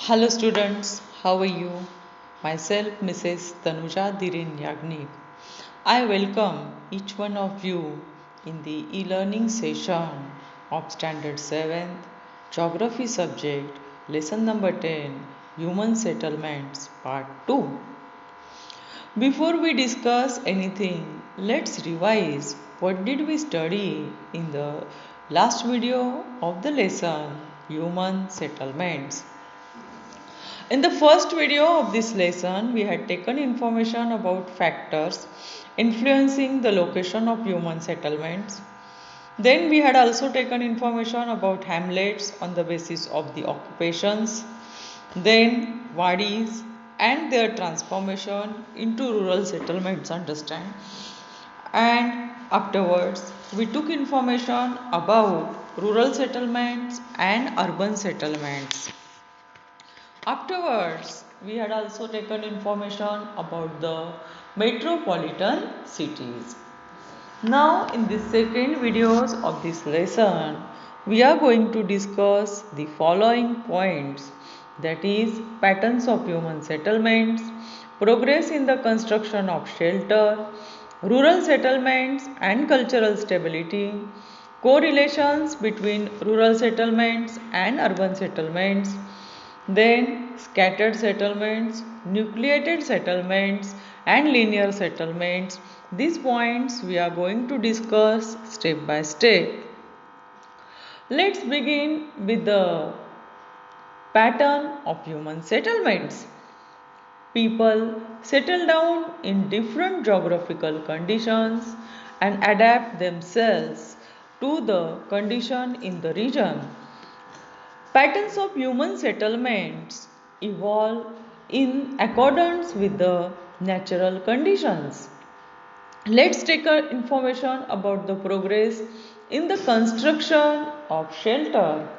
Hello students, how are you? Myself Mrs. Tanuja Dhiren Yagnik. I welcome each one of you in the e-learning session of Standard 7th Geography subject, lesson number 10, Human Settlements, part 2. Before we discuss anything, let's revise what did we study in the last video of the lesson, Human Settlements. In the first video of this lesson, we had taken information about factors influencing the location of human settlements. Then we had also taken information about hamlets on the basis of the occupations. Then wadis and their transformation into rural settlements, understand. And afterwards, we took information about rural settlements and urban settlements. Afterwards, we had also taken information about the metropolitan cities. Now, in this second videos of this lesson, we are going to discuss the following points, that is patterns of human settlements, progress in the construction of shelter, rural settlements and cultural stability, correlations between rural settlements and urban settlements, then scattered settlements, nucleated settlements and linear settlements. These points we are going to discuss step by step. Let's begin with the pattern of human settlements. People settle down in different geographical conditions and adapt themselves to the condition in the region. Patterns of human settlements evolve in accordance with the natural conditions. Let's take information about the progress in the construction of shelter.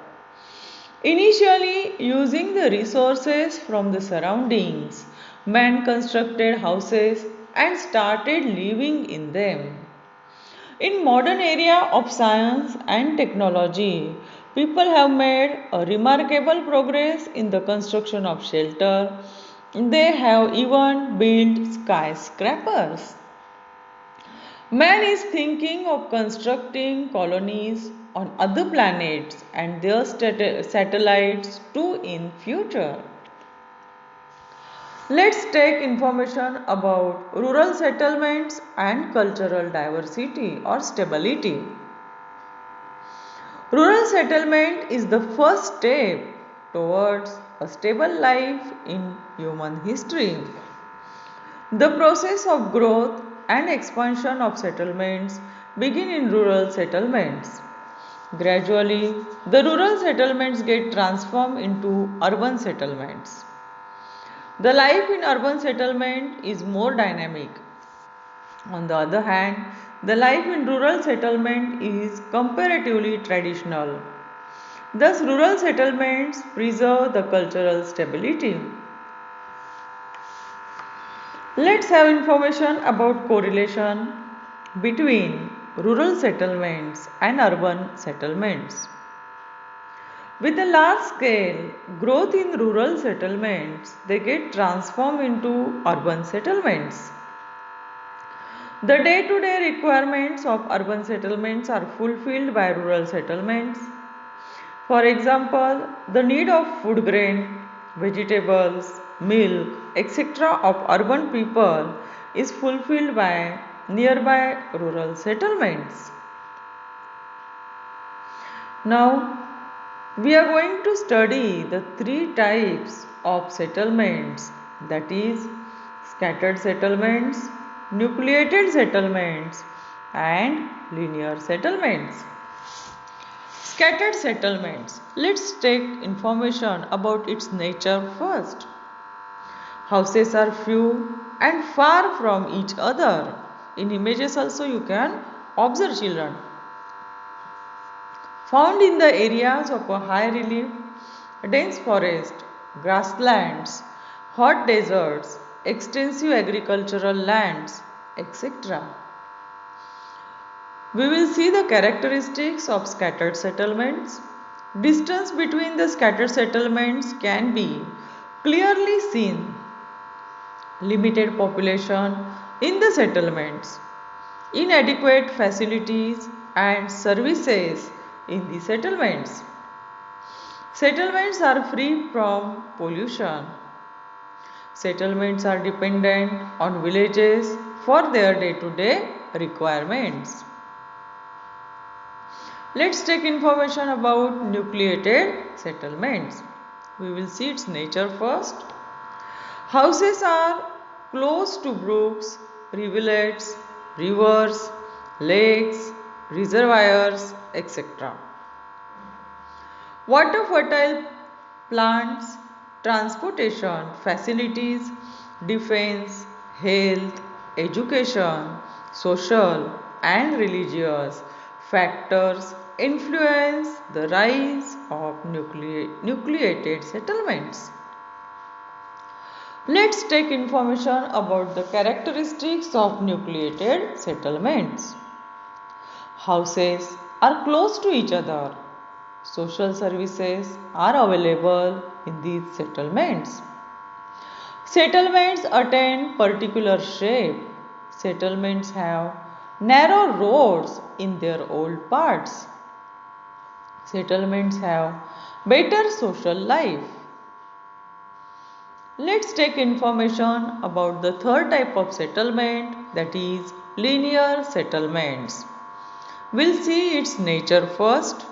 Initially, using the resources from the surroundings, man constructed houses and started living in them. In modern area of science and technology, people have made a remarkable progress in the construction of shelter. They have even built skyscrapers. Man is thinking of constructing colonies on other planets and their satellites too in future. Let's take information about rural settlements and cultural diversity or stability. Rural settlement is the first step towards a stable life in human history. The process of growth and expansion of settlements begin in rural settlements. Gradually, the rural settlements get transformed into urban settlements. The life in urban settlement is more dynamic. On the other hand, the life in rural settlement is comparatively traditional. Thus, rural settlements preserve the cultural stability. Let's have information about correlation between rural settlements and urban settlements. With a large scale growth in rural settlements, they get transformed into urban settlements. The day-to-day requirements of urban settlements are fulfilled by rural settlements. For example, the need of food grain, vegetables, milk, etc. of urban people is fulfilled by nearby rural settlements. Now, we are going to study the three types of settlements, that is scattered settlements, nucleated settlements and linear settlements. Scattered settlements. Let's take information about its nature first. Houses are few and far from each other. In images also you can observe, children. Found in the areas of a high relief, dense forest, grasslands, hot deserts, extensive agricultural lands, etc. We will see the characteristics of scattered settlements. Distance between the scattered settlements can be clearly seen. Limited population in the settlements, inadequate facilities and services in the settlements. Settlements are free from pollution. Settlements are dependent on villages for their day-to-day requirements. Let's take information about nucleated settlements. We will see its nature first. Houses are close to brooks, rivulets, rivers, lakes, reservoirs, etc. Water fertile plants, transportation facilities, defense, health, education, social and religious factors influence the rise of nucleated settlements. Let's take information about the characteristics of nucleated settlements. Houses are close to each other. Social services are available in these settlements. Settlements attain particular shape. Settlements have narrow roads in their old parts. Settlements have better social life. Let's take information about the third type of settlement, that is linear settlements. We'll see its nature first.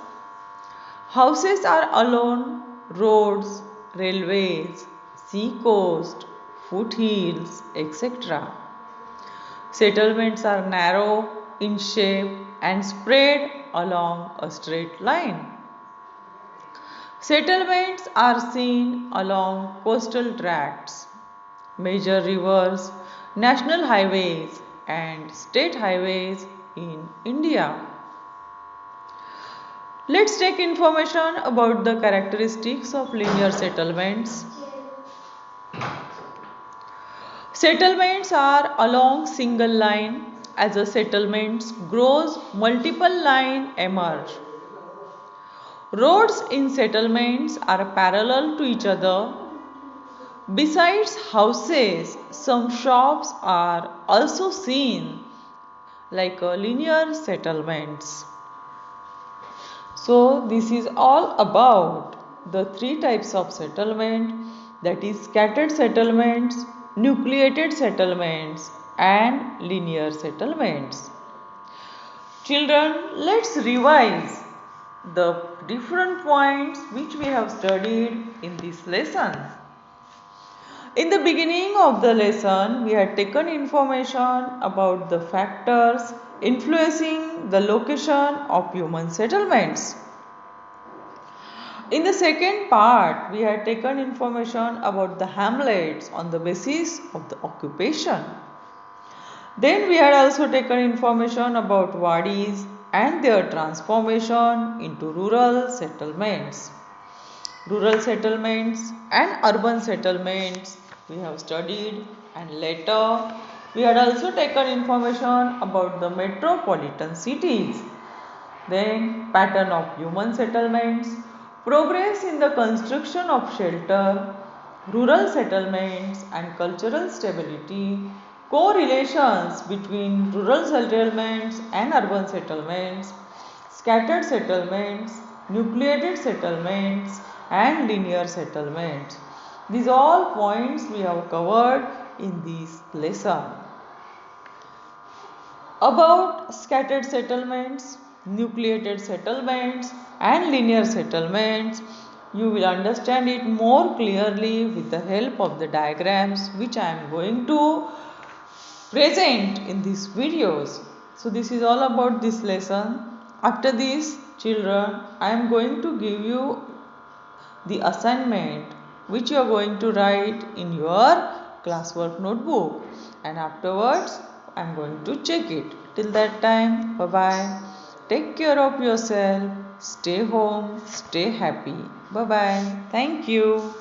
Houses are along roads, railways, sea coast, foothills, etc. Settlements are narrow in shape and spread along a straight line. Settlements are seen along coastal tracts, major rivers, national highways and state highways in India. Let's take information about the characteristics of linear settlements. Settlements are along single line. As a settlement grows, multiple lines emerge. Roads in settlements are parallel to each other. Besides houses, some shops are also seen like linear settlements. So this is all about the three types of settlement, that is scattered settlements, nucleated settlements and linear settlements. Children, let's revise the different points which we have studied in this lesson. In the beginning of the lesson, we had taken information about the factors influencing the location of human settlements. In the second part, we had taken information about the hamlets on the basis of the occupation. Then we had also taken information about wadis and their transformation into rural settlements. Rural settlements and urban settlements we have studied, and later we had also taken information about the metropolitan cities. Then pattern of human settlements, progress in the construction of shelter, rural settlements and cultural stability, correlations between rural settlements and urban settlements, scattered settlements, nucleated settlements and linear settlements. These all points we have covered in this lesson. About scattered settlements, nucleated settlements and linear settlements, you will understand it more clearly with the help of the diagrams which I am going to present in these videos. So this is all about this lesson. After this, children, I am going to give you the assignment which you are going to write in your classwork notebook, and afterwards I am going to check it. Till that time, bye bye. Take care of yourself. Stay home. Stay happy. Bye bye. Thank you.